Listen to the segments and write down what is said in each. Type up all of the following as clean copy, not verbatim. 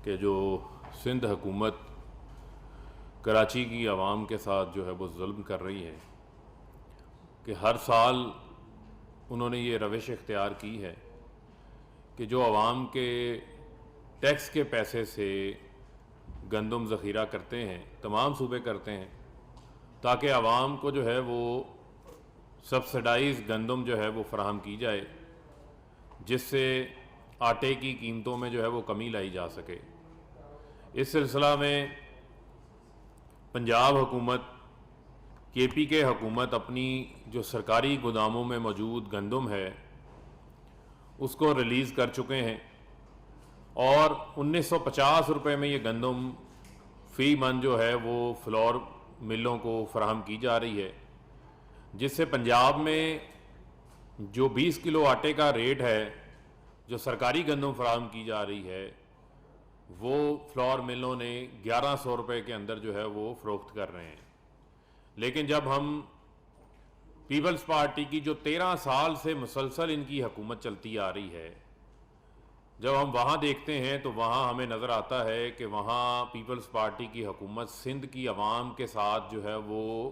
کہ جو سندھ حکومت کراچی کی عوام کے ساتھ جو ہے وہ ظلم کر رہی ہے کہ ہر سال انہوں نے یہ روش اختیار کی ہے کہ جو عوام کے ٹیکس کے پیسے سے گندم ذخیرہ کرتے ہیں، تمام صوبے کرتے ہیں، تاکہ عوام کو جو ہے وہ سبسڈائز گندم جو ہے وہ فراہم کی جائے، جس سے آٹے کی قیمتوں میں جو ہے وہ کمی لائی جا سکے۔ اس سلسلہ میں پنجاب حکومت، کے پی کے حکومت اپنی جو سرکاری گوداموں میں موجود گندم ہے اس کو ریلیز کر چکے ہیں، اور 1950 روپے میں یہ گندم فی من جو ہے وہ فلور ملوں کو فراہم کی جا رہی ہے، جس سے پنجاب میں جو 20 کلو آٹے کا ریٹ ہے جو سرکاری گندم فراہم کی جا رہی ہے وہ فلور ملوں نے 1100 روپے کے اندر جو ہے وہ فروخت کر رہے ہیں۔ لیکن جب ہم پیپلز پارٹی کی جو 13 سال سے مسلسل ان کی حکومت چلتی آ رہی ہے، جب ہم وہاں دیکھتے ہیں تو وہاں ہمیں نظر آتا ہے کہ وہاں پیپلز پارٹی کی حکومت سندھ کی عوام کے ساتھ جو ہے وہ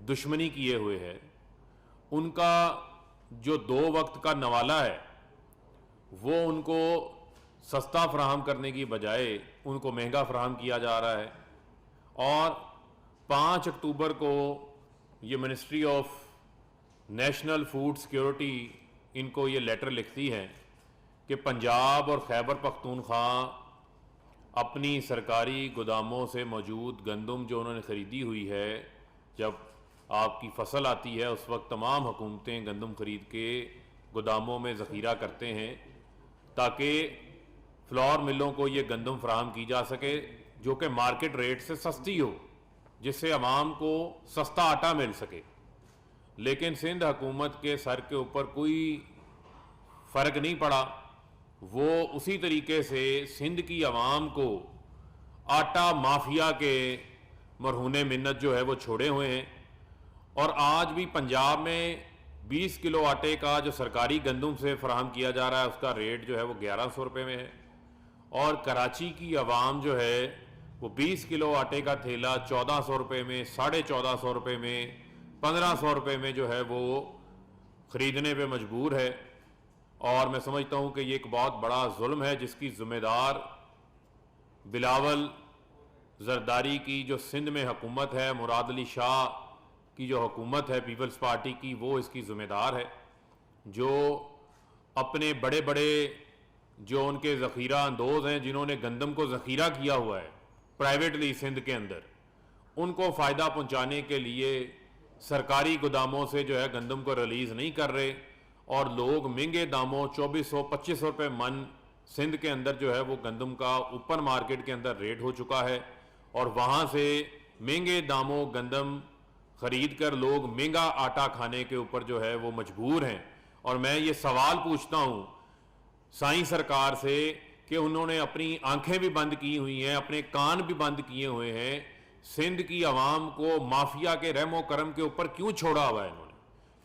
دشمنی کیے ہوئے ہے۔ ان کا جو 2 وقت کا نوالہ ہے وہ ان کو سستا فراہم کرنے کی بجائے ان کو مہنگا فراہم کیا جا رہا ہے، اور 5 اکتوبر کو یہ ministry of national food security ان کو یہ لیٹر لکھتی ہے کہ پنجاب اور خیبر پختونخوا اپنی سرکاری گوداموں سے موجود گندم جو انہوں نے خریدی ہوئی ہے، جب آپ کی فصل آتی ہے اس وقت تمام حکومتیں گندم خرید کے گوداموں میں ذخیرہ کرتے ہیں تاکہ فلور ملوں کو یہ گندم فراہم کی جا سکے جو کہ مارکیٹ ریٹ سے سستی ہو، جس سے عوام کو سستا آٹا مل سکے۔ لیکن سندھ حکومت کے سر کے اوپر کوئی فرق نہیں پڑا، وہ اسی طریقے سے سندھ کی عوام کو آٹا مافیا کے مرہون منت جو ہے وہ چھوڑے ہوئے ہیں، اور آج بھی پنجاب میں 20 کلو آٹے کا جو سرکاری گندم سے فراہم کیا جا رہا ہے اس کا ریٹ جو ہے وہ 1100 روپے میں ہے، اور کراچی کی عوام جو ہے وہ 20 کلو آٹے کا تھیلا 1400 روپے میں، 1450 روپے میں، 1500 روپے میں جو ہے وہ خریدنے پہ مجبور ہے۔ اور میں سمجھتا ہوں کہ یہ ایک بہت بڑا ظلم ہے جس کی ذمہ دار بلاول زرداری کی جو سندھ میں حکومت ہے، مراد علی شاہ کی جو حکومت ہے پیپلز پارٹی کی، وہ اس کی ذمہ دار ہے، جو اپنے بڑے بڑے جو ان کے ذخیرہ اندوز ہیں جنہوں نے گندم کو ذخیرہ کیا ہوا ہے پرائیویٹلی سندھ کے اندر، ان کو فائدہ پہنچانے کے لیے سرکاری گوداموں سے جو ہے گندم کو ریلیز نہیں کر رہے، اور لوگ مہنگے داموں 2400-2500 روپے من سندھ کے اندر جو ہے وہ گندم کا اوپن مارکیٹ کے اندر ریٹ ہو چکا ہے، اور وہاں سے مہنگے داموں گندم خرید کر لوگ مہنگا آٹا کھانے کے اوپر جو ہے وہ مجبور ہیں۔ اور میں یہ سوال پوچھتا ہوں سائیں سرکار سے کہ انہوں نے اپنی آنکھیں بھی بند کی ہوئی ہیں، اپنے کان بھی بند کیے ہوئے ہیں، سندھ کی عوام کو مافیا کے رحم و کرم کے اوپر کیوں چھوڑا ہوا ہے؟ انہوں نے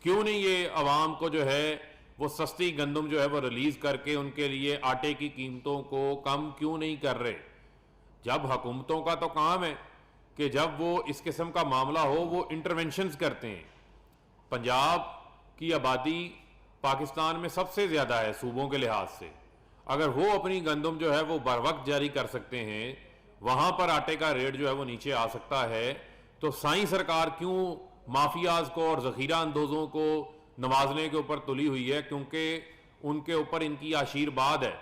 کیوں نہیں یہ عوام کو جو ہے وہ سستی گندم جو ہے وہ ریلیز کر کے ان کے لیے آٹے کی قیمتوں کو کم کیوں نہیں کر رہے؟ جب حکومتوں کا تو کام ہے کہ جب وہ اس قسم کا معاملہ ہو وہ انٹرونشنز کرتے ہیں۔ پنجاب کی آبادی پاکستان میں سب سے زیادہ ہے صوبوں کے لحاظ سے، اگر وہ اپنی گندم جو ہے وہ بر وقت جاری کر سکتے ہیں، وہاں پر آٹے کا ریٹ جو ہے وہ نیچے آ سکتا ہے، تو سائیں سرکار کیوں مافیاز کو اور ذخیرہ اندوزوں کو نوازنے کے اوپر تلی ہوئی ہے؟ کیونکہ ان کے اوپر ان کی آشیرواد ہے،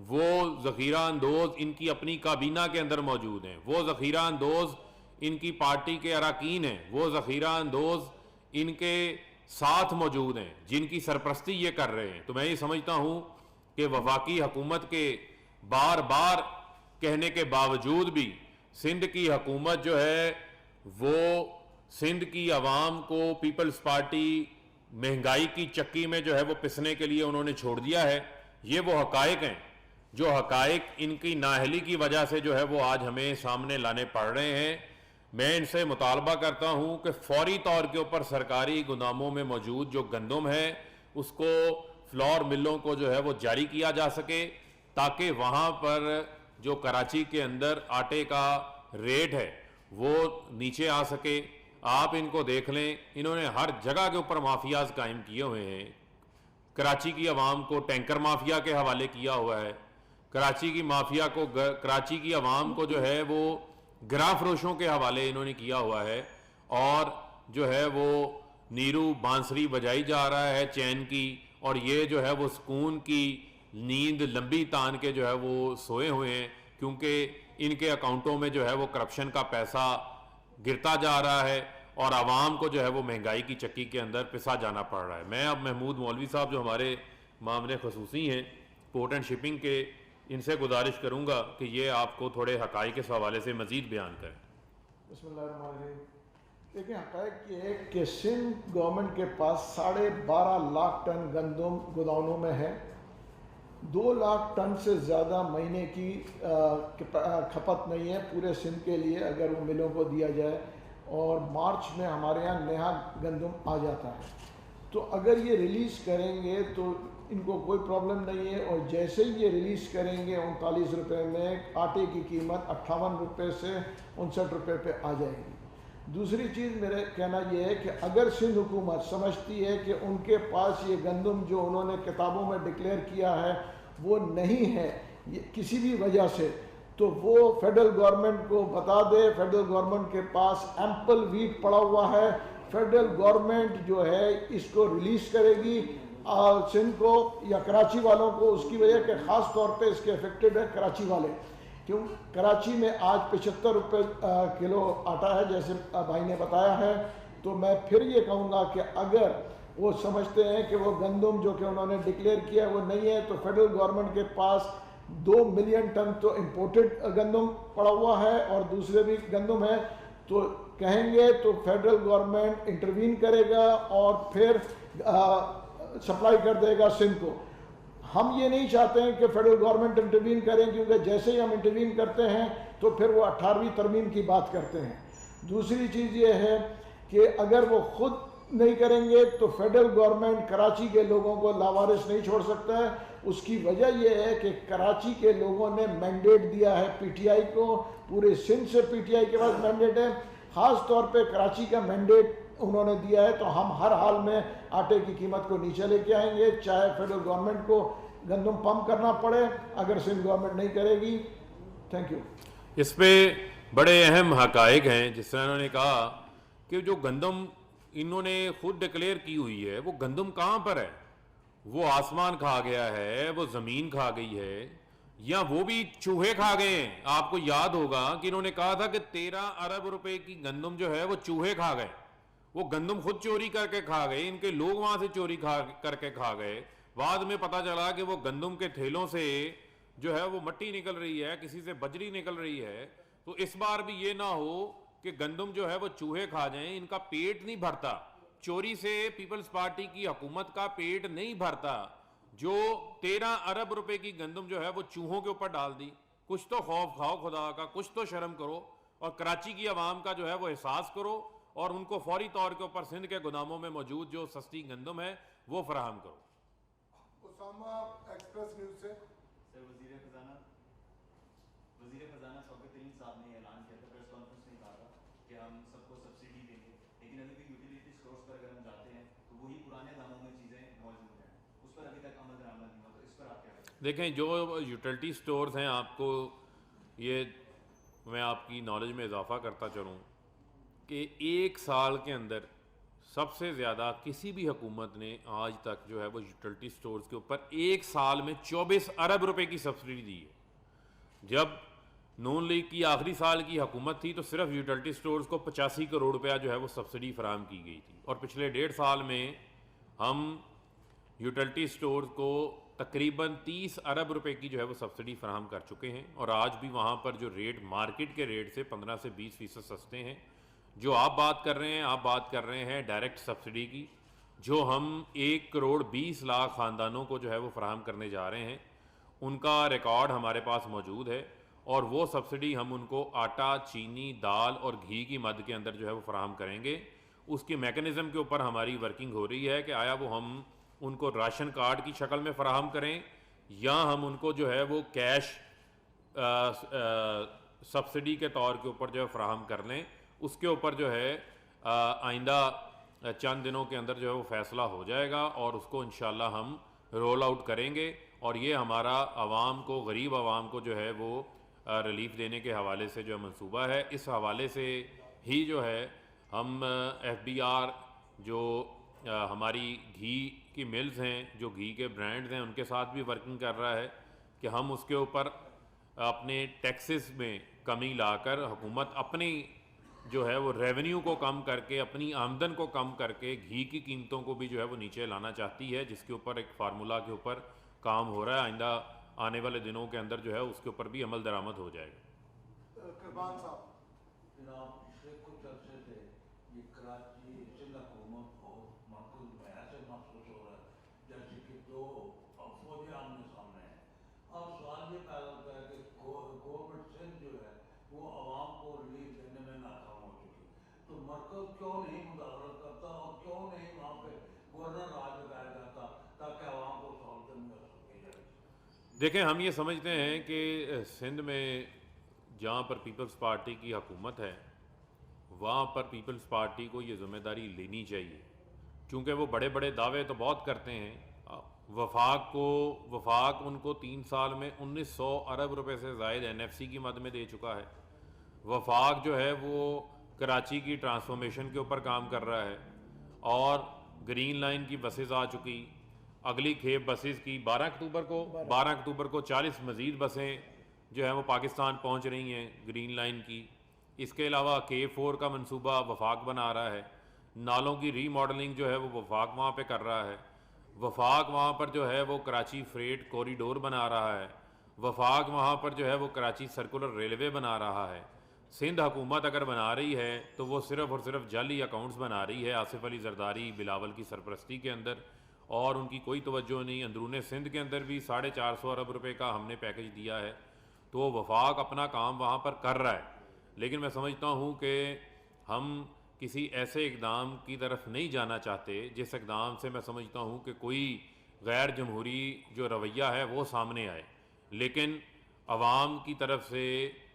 وہ ذخیرہ اندوز ان کی اپنی کابینہ کے اندر موجود ہیں، وہ ذخیرہ اندوز ان کی پارٹی کے اراکین ہیں، وہ ذخیرہ اندوز ان کے ساتھ موجود ہیں جن کی سرپرستی یہ کر رہے ہیں۔ تو میں یہ سمجھتا ہوں کہ وفاقی حکومت کے بار بار کہنے کے باوجود بھی سندھ کی حکومت جو ہے وہ سندھ کی عوام کو پیپلز پارٹی مہنگائی کی چکی میں جو ہے وہ پسنے کے لیے انہوں نے چھوڑ دیا ہے۔ یہ وہ حقائق ہیں جو حقائق ان کی نااہلی کی وجہ سے جو ہے وہ آج ہمیں سامنے لانے پڑ رہے ہیں۔ میں ان سے مطالبہ کرتا ہوں کہ فوری طور کے اوپر سرکاری گوداموں میں موجود جو گندم ہے اس کو فلور ملوں کو جو ہے وہ جاری کیا جا سکے، تاکہ وہاں پر جو کراچی کے اندر آٹے کا ریٹ ہے وہ نیچے آ سکے. آپ ان کو دیکھ لیں, انہوں نے ہر جگہ کے اوپر مافیاز قائم کیے ہوئے ہیں. کراچی کی عوام کو ٹینکر مافیا کے حوالے کیا ہوا ہے, کراچی کی مافیا کو, کراچی کی عوام کو جو ہے وہ گراں فروشوں کے حوالے انہوں نے کیا ہوا ہے, اور جو ہے وہ نیرو بانسری بجائی جا رہا ہے چین کی, اور یہ جو ہے وہ سکون کی نیند لمبی تان کے جو ہے وہ سوئے ہوئے ہیں, کیونکہ ان کے اکاؤنٹوں میں جو ہے وہ کرپشن کا پیسہ گرتا جا رہا ہے اور عوام کو جو ہے وہ مہنگائی کی چکی کے اندر پسا جانا پڑ رہا ہے. میں اب محمود مولوی صاحب جو ہمارے معاملے خصوصی ہیں پورٹ اینڈ شپنگ کے, ان سے گزارش کروں گا کہ یہ آپ کو تھوڑے حقائق اس حوالے سے مزید بیان کریں. بسم اللہ الرحمن الرحیم. دیکھیں حقائق یہ ہے کہ سندھ گورنمنٹ کے پاس 12.5 لاکھ ٹن گندم گوداؤنوں میں ہے. 2 لاکھ ٹن سے زیادہ مہینے کی کھپت نہیں ہے پورے سندھ کے لیے اگر وہ ملوں کو دیا جائے, اور مارچ میں ہمارے ہاں نیا گندم آ جاتا ہے. تو اگر یہ ریلیز کریں گے تو ان کو کوئی پرابلم نہیں ہے, اور جیسے ہی یہ ریلیز کریں گے 39 روپے میں آٹے کی قیمت 58 روپے سے 59 روپے پہ آ جائے گی. دوسری چیز میرا کہنا یہ ہے کہ اگر سندھ حکومت سمجھتی ہے کہ ان کے پاس یہ گندم جو انہوں نے کتابوں میں ڈکلیئر کیا ہے وہ نہیں ہے کسی بھی وجہ سے, تو وہ فیڈرل گورنمنٹ کو بتا دے. فیڈرل گورنمنٹ کے پاس ایمپل ویٹ پڑا ہوا ہے, فیڈرل گورنمنٹ جو ہے اس کو ریلیز کرے گی سندھ کو یا کراچی والوں کو, اس کی وجہ کہ خاص طور پہ اس کے افیکٹڈ ہے کراچی والے, کیوں کراچی میں آج 75 روپے کلو آٹا ہے جیسے بھائی نے بتایا ہے. تو میں پھر یہ کہوں گا کہ اگر وہ سمجھتے ہیں کہ وہ گندم جو کہ انہوں نے ڈکلیئر کیا ہے وہ نہیں ہے, تو فیڈرل گورنمنٹ کے پاس 2 ملین ٹن تو امپورٹڈ گندم پڑا ہوا ہے اور دوسرے بھی گندم ہے. تو کہیں گے تو فیڈرل گورنمنٹ انٹروین کرے گا اور پھر سپلائی کر دے گا سندھ کو. ہم یہ نہیں چاہتے ہیں کہ فیڈرل گورنمنٹ انٹروین کریں, کیونکہ جیسے ہی ہم انٹروین کرتے ہیں تو پھر وہ 18ویں ترمیم کی بات کرتے ہیں. دوسری چیز یہ ہے کہ اگر وہ خود نہیں کریں گے تو فیڈرل گورنمنٹ کراچی کے لوگوں کو لاوارث نہیں چھوڑ سکتا ہے. اس کی وجہ یہ ہے کہ کراچی کے لوگوں نے مینڈیٹ دیا ہے پی ٹی آئی کو, پورے سندھ سے پی ٹی آئی کے پاس مینڈیٹ ہے, خاص طور پہ کراچی کا مینڈیٹ انہوں نے دیا ہے. تو ہم ہر حال میں آٹے کی قیمت کو نیچے لے کے آئیں گے, چاہے فیڈرل گورنمنٹ کو گندم پمپ کرنا پڑے اگر سندھ گورنمنٹ نہیں کرے گی. Thank you. اس پہ بڑے اہم حقائق ہیں, جس طرح انہوں نے کہا کہ جو گندم انہوں نے خود ڈکلیئر کی ہوئی ہے وہ گندم کہاں پر ہے, وہ آسمان کھا گیا ہے, وہ زمین کھا گئی ہے, یا وہ بھی چوہے کھا گئے ہیں. آپ کو یاد ہوگا کہ انہوں نے کہا تھا کہ 13 ارب روپے کی گندم جو ہے وہ چوہے کھا گئے. وہ گندم خود چوری کر کے کھا گئے, ان کے لوگ وہاں سے چوری کر کے کھا گئے. بعد میں پتا چلا کہ وہ گندم کے تھیلوں سے جو ہے وہ مٹی نکل رہی ہے, کسی سے بجری نکل رہی ہے. تو اس بار بھی یہ نہ ہو کہ گندم جو ہے وہ چوہے کھا جائیں. ان کا پیٹ نہیں بھرتا, چوری سے پیپلز پارٹی کی حکومت کا پیٹ نہیں بھرتا. جو 13 ارب روپے کی گندم جو ہے وہ چوہوں کے اوپر ڈال دی. کچھ تو خوف کھاؤ خدا کا, کچھ تو شرم کرو, اور کراچی کی عوام کا جو ہے وہ احساس کرو, اور ان کو فوری طور کے اوپر سندھ کے گوداموں میں موجود جو سستی گندم ہے وہ فراہم کرو. اسامہ ایکسپریس نیوز سے. سر وزیر خزانہ شوکت ترین صاحب نے اعلان کیا تھا, پریس کانفرنس میں کہا تھا کہ ہم سب کو سبسڈی دیں گے, لیکن ابھی بھی یوٹیلیٹی اسٹورز پر اگر ہم جاتے ہیں تو وہی پرانے داموں میں چیزیں موجود ہیں, اس پر ابھی تک عمل درآمد نہیں ہوا. تو اس پر آپ کیا کہیں گے؟ دیکھیں جو یوٹیلٹی سٹورز ہیں, آپ کو یہ میں آپ کی نالج میں اضافہ کرتا چلوں کہ 1 سال کے اندر سب سے زیادہ کسی بھی حکومت نے آج تک جو ہے وہ یوٹیلٹی سٹورز کے اوپر 1 سال میں 24 ارب روپے کی سبسڈی دی ہے. جب نون لیگ کی آخری سال کی حکومت تھی تو صرف یوٹیلٹی سٹورز کو 85 کروڑ روپیہ جو ہے وہ سبسڈی فراہم کی گئی تھی, اور پچھلے 1.5 سال میں ہم یوٹیلٹی سٹورز کو تقریباً 30 ارب روپے کی جو ہے وہ سبسڈی فراہم کر چکے ہیں, اور آج بھی وہاں پر جو ریٹ مارکیٹ کے ریٹ سے 15 سے 20% سستے ہیں. جو آپ بات کر رہے ہیں, آپ بات کر رہے ہیں ڈائریکٹ سبسڈی کی, جو ہم 1 کروڑ 20 لاکھ خاندانوں کو جو ہے وہ فراہم کرنے جا رہے ہیں. ان کا ریکارڈ ہمارے پاس موجود ہے, اور وہ سبسڈی ہم ان کو آٹا, چینی, دال اور گھی کی مد کے اندر جو ہے وہ فراہم کریں گے. اس کے میکنزم کے اوپر ہماری ورکنگ ہو رہی ہے کہ آیا وہ ہم ان کو راشن کارڈ کی شکل میں فراہم کریں, یا ہم ان کو جو ہے وہ کیش سبسڈی کے طور کے اوپر جو ہے فراہم کر لیں. اس کے اوپر جو ہے آئندہ چند دنوں کے اندر جو ہے وہ فیصلہ ہو جائے گا اور اس کو انشاءاللہ ہم رول آؤٹ کریں گے. اور یہ ہمارا عوام کو, غریب عوام کو جو ہے وہ ریلیف دینے کے حوالے سے جو ہے منصوبہ ہے. اس حوالے سے ہی جو ہے ہم ایف بی آر جو ہماری گھی کی ملز ہیں, جو گھی کے برانڈز ہیں, ان کے ساتھ بھی ورکنگ کر رہا ہے کہ ہم اس کے اوپر اپنے ٹیکسز میں کمی لا کر حکومت اپنی جو ہے وہ ریونیو کو کم کر کے, اپنی آمدن کو کم کر کے گھی کی قیمتوں کو بھی جو ہے وہ نیچے لانا چاہتی ہے, جس کے اوپر ایک فارمولہ کے اوپر کام ہو رہا ہے. آئندہ آنے والے دنوں کے اندر جو ہے اس کے اوپر بھی عمل درآمد ہو جائے گا. قربان صاحب جناب پچھلے کچھ عرصے سے یہ کراچی سندھ حکومت کو معقول ایسے محسوس ہو رہا ہے جیسے کہ دو فوجیں آمنے سامنے ہیں. اب سوال یہ پیدا ہوتا ہے کہ گورنمنٹ سندھ جو ہے وہ عوام کو ریلیف دینے میں ناکام ہو چکی, تو مرکز کیوں نہیں مداخلت کرتا اور کیوں نہیں وہاں پہ گورنر راج لگایا جاتا تاکہ عوام کو سہولتیں میسر کی جائے. دیکھیں, ہم یہ سمجھتے ہیں کہ سندھ میں جہاں پر پیپلز پارٹی کی حکومت ہے وہاں پر پیپلز پارٹی کو یہ ذمہ داری لینی چاہیے, چونکہ وہ بڑے بڑے دعوے تو بہت کرتے ہیں. وفاق ان کو 3 سال میں 1900 ارب روپے سے زائد این ایف سی کی مد میں دے چکا ہے. وفاق جو ہے وہ کراچی کی ٹرانسفارمیشن کے اوپر کام کر رہا ہے اور گرین لائن کی بسز آ چکی. اگلی کھیپ بسز کی 12 اکتوبر کو 40 مزید بسیں جو ہیں وہ پاکستان پہنچ رہی ہیں گرین لائن کی. اس کے علاوہ K4 کا منصوبہ وفاق بنا رہا ہے. نالوں کی ری ماڈلنگ جو ہے وہ وفاق وہاں پہ کر رہا ہے. وفاق وہاں پر جو ہے وہ کراچی فریٹ کوریڈور بنا رہا ہے. وفاق وہاں پر جو ہے وہ کراچی سرکولر ریلوے بنا رہا ہے. سندھ حکومت اگر بنا رہی ہے تو وہ صرف اور صرف جعلی اکاؤنٹس بنا رہی ہے آصف علی زرداری, بلاول کی سرپرستی کے اندر, اور ان کی کوئی توجہ نہیں. اندرون سندھ کے اندر بھی 450 ارب روپے کا ہم نے پیکج دیا ہے, تو وفاق اپنا کام وہاں پر کر رہا ہے. لیکن میں سمجھتا ہوں کہ ہم کسی ایسے اقدام کی طرف نہیں جانا چاہتے جس اقدام سے میں سمجھتا ہوں کہ کوئی غیر جمہوری جو رویہ ہے وہ سامنے آئے. لیکن عوام کی طرف سے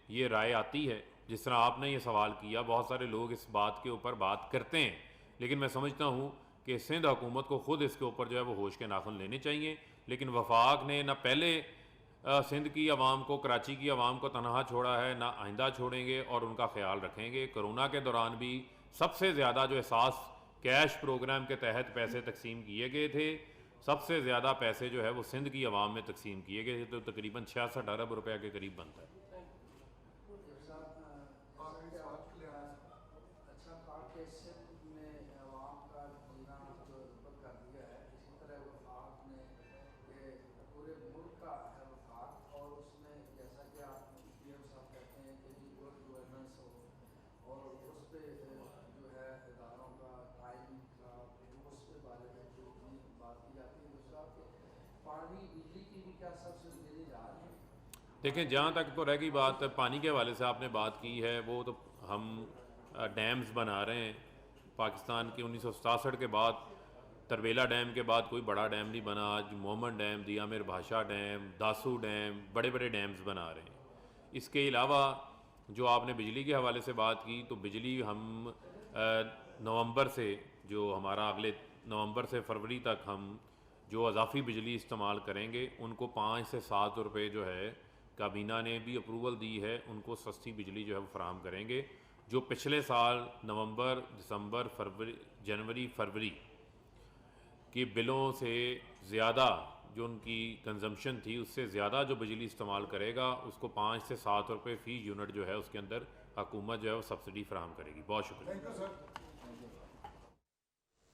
یہ رائے آتی ہے, جس طرح آپ نے یہ سوال کیا, بہت سارے لوگ اس بات کے اوپر بات کرتے ہیں, لیکن میں سمجھتا ہوں کہ سندھ حکومت کو خود اس کے اوپر جو ہے وہ ہوش کے ناخن لینے چاہیے. لیکن وفاق نے نہ پہلے سندھ کی عوام کو, کراچی کی عوام کو تنہا چھوڑا ہے, نہ آئندہ چھوڑیں گے اور ان کا خیال رکھیں گے. کرونا کے دوران بھی سب سے زیادہ جو احساس کیش پروگرام کے تحت پیسے تقسیم کیے گئے تھے, سب سے زیادہ پیسے جو ہے وہ سندھ کی عوام میں تقسیم کیے گئے تھے, تو تقریباً 66 ارب روپے کے قریب بنتا ہے. اچھا کہا کہ سندھ میں عوام کا جینا بند کر دیا ہے, اسی طرح وفاق نے پورے ملک کا ہے وفاق, اور اس میں جیسا کہ آپ پی ایم صاحب کہتے ہیں کہ جی گڈ گورننس ہو, اور اس پہ جو ہے اداروں کا ٹائمنگ کا اس کے بارے میں جو بات کی جاتی ہے. دوسرا کہ پانی بجلی کی بھی کیا سبسڈی دینے جا رہے ہیں. دیکھیں, جہاں تک تو رہ گئی بات پانی کے حوالے سے آپ نے بات کی ہے, وہ تو ہم ڈیمز بنا رہے ہیں. پاکستان کی 1967 کے بعد تربیلا ڈیم کے بعد کوئی بڑا ڈیم نہیں بنا. آج مومن ڈیم, دیا میر بھاشا ڈیم, داسو ڈیم, بڑے بڑے ڈیمز بنا رہے ہیں. اس کے علاوہ جو آپ نے بجلی کے حوالے سے بات کی, تو بجلی ہم نومبر سے, جو ہمارا اگلے نومبر سے فروری تک ہم جو اضافی بجلی استعمال کریں گے ان کو 5 سے 7 روپے جو ہے کابینہ نے بھی اپروول دی ہے, ان کو سستی بجلی جو ہے وہ فراہم کریں گے. جو پچھلے سال نومبر, دسمبر, جنوری, فروری کی بلوں سے زیادہ جو ان کی کنزمپشن تھی اس سے زیادہ جو بجلی استعمال کرے گا اس کو 5 سے 7 روپے فی یونٹ جو ہے اس کے اندر حکومت جو ہے وہ سبسڈی فراہم کرے گی. بہت شکریہ. Thank you sir.